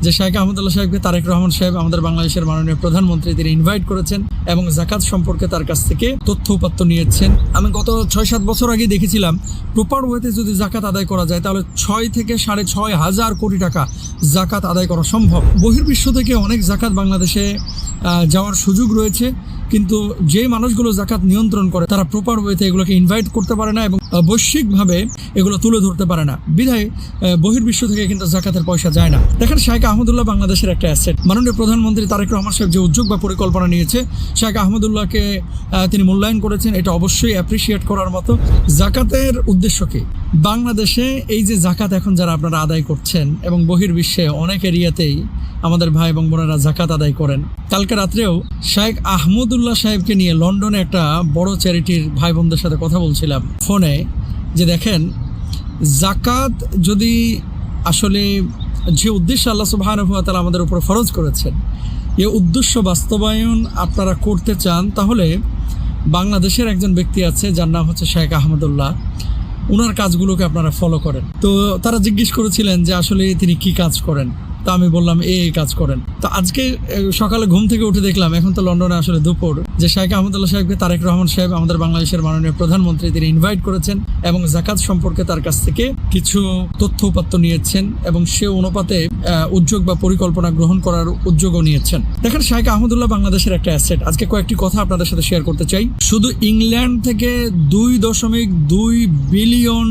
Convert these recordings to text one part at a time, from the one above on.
যে শেখ আহমদুল্লাহ সাহেবকে তারেক রহমান সাহেব আমাদের বাংলাদেশের মাননীয় প্রধানমন্ত্রী তিনি ইনভাইট করেছেন এবং জাকাত সম্পর্কে তার কাছ থেকে তথ্য উপাত্ত নিয়েছেন। আমি গত 6-7 বছর আগে দেখেছিলাম প্রপার ওয়েতে যদি জাকাত আদায় করা যায় তাহলে 6 থেকে 6,500 কোটি টাকা জাকাত আদায় করা সম্ভব। বহির্বিশ্ব থেকে অনেক জাকাত বাংলাদেশে যাওয়ার সুযোগ রয়েছে, কিন্তু যে মানুষগুলো জাকাত নিয়ন্ত্রণ করে তারা প্রপার ওয়েতে এগুলোকে ইনভাইট করতে পারে না এবং বৈশ্বিকভাবে এগুলো তুলে ধরতে পারে না, বিধায় বহির্বিশ্ব থেকে কিন্তু জাকাতের পয়সা যায় না। দেখেন, শেখ আহমদুল্লাহ বাংলাদেশের একটা অ্যাসেট। মাননীয় প্রধানমন্ত্রী তারেক রহমান সাহেব যে উদ্যোগ বা পরিকল্পনা নিয়েছে, শেখ আহমদুল্লাহকে তিনি মূল্যায়ন করেছেন, এটা অবশ্যই অ্যাপ্রিসিয়েট করার মতো। জাকাতের উদ্দেশ্য কি? বাংলাদেশে এই যে জাকাত এখন যারা আপনারা আদায় করছেন এবং বহির্বিশ্বে অনেক এরিয়াতেই আমাদের ভাই এবং বোনেরা জাকাত আদায় করেন। কালকে রাত্রেও শেখ আহমদুল্লাহ সাহেবকে নিয়ে লন্ডনে একটা বড় চ্যারিটির ভাই বোনদের সাথে কথা বলছিলাম ফোনে, যে দেখেন জাকাত যদি আসলে যে উদ্দেশ্য আল্লাহ সুবহানাহু ওয়া তাআলা আমাদের উপর ফরজ করেছেন এই উদ্দেশ্য বাস্তবায়ন আপনারা করতে চান, তাহলে বাংলাদেশের একজন ব্যক্তি আছে যার নাম হচ্ছে শেখ আহমদুল্লাহ, ওনার কাজগুলোকে আপনারা ফলো করেন। তো তারা জিজ্ঞেস করেছিলেন যে আসলে তিনি কি কাজ করেন, তা আমি বললাম এই কাজ করেন। তো আজকে সকালে ঘুম থেকে উঠে দেখলাম, এখন তো লন্ডনে আসলে দুপুর, যে শেখ আহমদুল্লাহ সাহেবকে তারেক রহমান সাহেব আমাদের বাংলাদেশের মাননীয় প্রধানমন্ত্রী তিনি ইনভাইট করেছেন এবং জাকাত সম্পর্কে তার কাছ থেকে কিছু তথ্য উপাত্ত নিয়েছেন এবং সে অনুপাতে উদ্যোগ বা পরিকল্পনা গ্রহণ করার উদ্যোগও নিয়েছেন। দেখেন, শেখ আহমদুল্লাহ বাংলাদেশের একটা অ্যাসেট। আজকে কয়েকটি কথা আপনাদের সাথে শেয়ার করতে চাই। শুধু ইংল্যান্ড থেকে 2.2 বিলিয়ন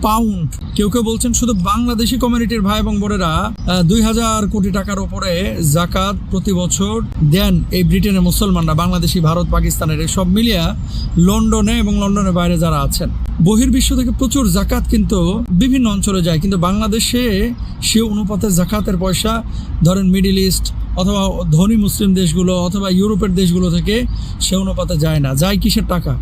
পাউন্ড, কেউ কেউ বলছেন শুধু বাংলাদেশি কমিউনিটির ভাই এবং বোনেরা 2,000 কোটি টাকার উপরে জাকাত প্রতি বছর দেন এই ব্রিটেনের মুসলমানরা, বাংলাদেশি, ভারত, পাকিস্তানের সব মিলিয়ে লন্ডনে এবং লন্ডনের বাইরে যারা আছেন। বহির্বিশ্ব থেকে প্রচুর জাকাত কিন্তু বিভিন্ন অঞ্চলে যায়, কিন্তু বাংলাদেশে সে অনুপাতে জাকাতের পয়সা ধরেন মিডিল ইস্ট অথবা ধনী মুসলিম দেশগুলো অথবা ইউরোপের দেশগুলো থেকে সে অনুপাতে যায় না। যায় কিসের টাকা?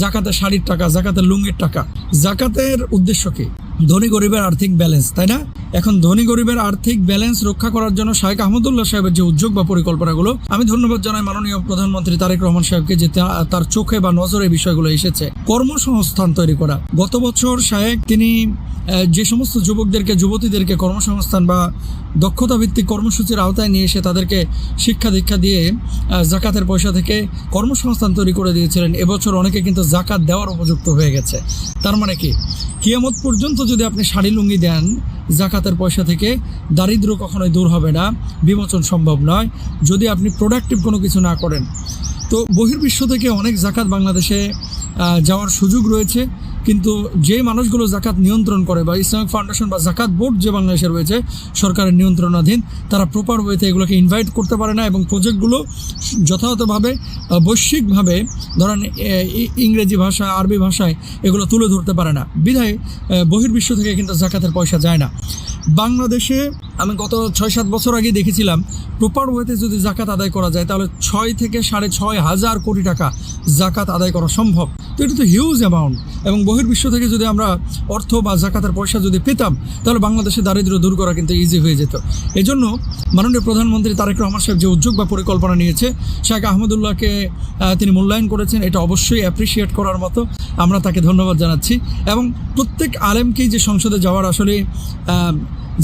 জাকাতের শাড়ির টাকা, জাকাতের লুঙ্গির টাকা। জাকাতের উদ্দেশ্য কি? ধনী গরিবের আর্থিক ব্যালেন্স, তাই না? এখন ধনী গরিবের আর্থিক ব্যালেন্স রক্ষা করার জন্য শেখ আহমদুল্লাহ সাহেবের যে উদ্যোগ বা পরিকল্পনাগুলো, আমি ধন্যবাদ জানাই মাননীয় প্রধানমন্ত্রী তারেক রহমান সাহেবকে যে তার চোখে বা নজরে বিষয়গুলো এসেছে। কর্মসংস্থান তৈরি করা। গত বছর শেখ তিনি যে সমস্ত যুবকদেরকে, যুবতীদেরকে কর্মসংস্থান বা দক্ষতা ভিত্তিক কর্মসূচির আওতায় নিয়ে এসে তাদেরকে শিক্ষা দীক্ষা দিয়ে জাকাতের পয়সা থেকে কর্মসংস্থান তৈরি করে দিয়েছিলেন। এবছর অনেকে কিন্তু জাকাত দেওয়ার উপযুক্ত হয়ে গেছে। তার মানে কি, কিয়ামত পর্যন্ত যদি আপনি শাড়ি লুঙ্গি দেন জাকাতের পয়সা থেকে, দারিদ্র কখনোই দূর হবে না, বিমোচন সম্ভব নয় যদি আপনি প্রোডাক্টিভ কোনো কিছু না করেন। তো বহির্বিশ্ব থেকে অনেক জাকাত বাংলাদেশে যাওয়ার সুযোগ রয়েছে, কিন্তু যে মানুষগুলো জাকাত নিয়ন্ত্রণ করে বা ইসলামিক ফাউন্ডেশন বা জাকাত বোর্ড যে বাংলাদেশে রয়েছে সরকারের নিয়ন্ত্রণাধীন, তারা প্রপার ওয়েতে এগুলোকে ইনভাইট করতে পারে না এবং প্রজেক্টগুলো যথাযথভাবে বৈশ্বিকভাবে ধরেন ইংরেজি ভাষা, আরবি ভাষায় এগুলো তুলে ধরতে পারে না, বিধায় বহির্বিশ্ব থেকে কিন্তু জাকাতের পয়সা যায় না। বাংলাদেশে আমি গত 6-7 বছর আগে দেখেছিলাম প্রপার ওয়েতে যদি জাকাত আদায় করা যায় তাহলে 6 থেকে 6,500 কোটি টাকা জাকাত আদায় করা সম্ভব। তো এটা তো হিউজ অ্যামাউন্ট, এবং বহির্বিশ্ব থেকে যদি আমরা অর্থ বা জাকাতের পয়সা যদি পেতাম তাহলে বাংলাদেশে দারিদ্র্য দূর করা কিন্তু ইজি হয়ে যেত। এই জন্য মাননীয় প্রধানমন্ত্রী তারেক রহমান সাহেব যে উদ্যোগ বা পরিকল্পনা নিয়েছে, শেখ আহমদুল্লাহকে তিনি মূল্যায়ন করেছেন, এটা অবশ্যই অ্যাপ্রিসিয়েট করার মতো। আমরা তাকে ধন্যবাদ জানাচ্ছি এবং প্রত্যেক আলেমকেই যে সংসদে যাওয়ার আসলে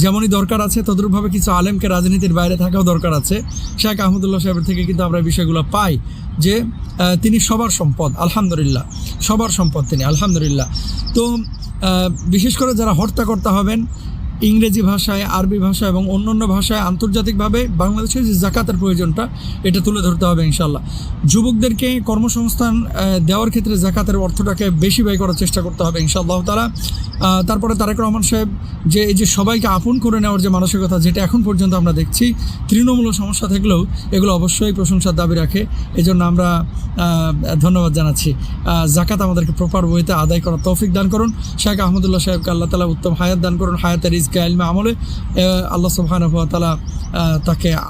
যেমনই দরকার আছে তদ্রূপভাবে কিছু আলেমকে রাজনীতির বাইরে থাকাও দরকার আছে। শেখ আহমদুল্লাহ সাহেবের থেকে কিন্তু আমরা বিষয়গুলো পাই যে তিনি সবার সম্পদ, আলহামদুলিল্লাহ, সবার সম্পদ তিনি, আলহামদুলিল্লাহ। তো বিশেষ করে যারা হর্তাকর্তা হবেন ইংরেজি ভাষায়, আরবি ভাষা এবং অন্যান্য ভাষায় আন্তর্জাতিকভাবে বাংলাদেশের যে জাকাতের প্রয়োজনটা এটা তুলে ধরতে হবে ইনশাল্লাহ। যুবকদেরকে কর্মসংস্থান দেওয়ার ক্ষেত্রে জাকাতের অর্থটাকে বেশি ব্যয় করার চেষ্টা করতে হবে ইনশাআল্লাহ তাআলা। তারপরে তারেক রহমান সাহেব যে এই যে সবাইকে আপন করে নেওয়ার যে মানসিকতা, যেটা এখন পর্যন্ত আমরা দেখছি তৃণমূল সমস্যা থাকলেও এগুলো অবশ্যই প্রশংসার দাবি রাখে, এই জন্য আমরা ধন্যবাদ জানাচ্ছি। জাকাত আমাদেরকে প্রপার ওয়েতে আদায় করার তৌফিক দান করুন। শেখ আহমদুল্লাহ সাহেবকে আল্লাহ তাআলা উত্তম হায়াত দান করুন, হায়াতের রিজকে ইলমে আমলে আল্লাহ সুবহানাহু ওয়া তাআলা তাকে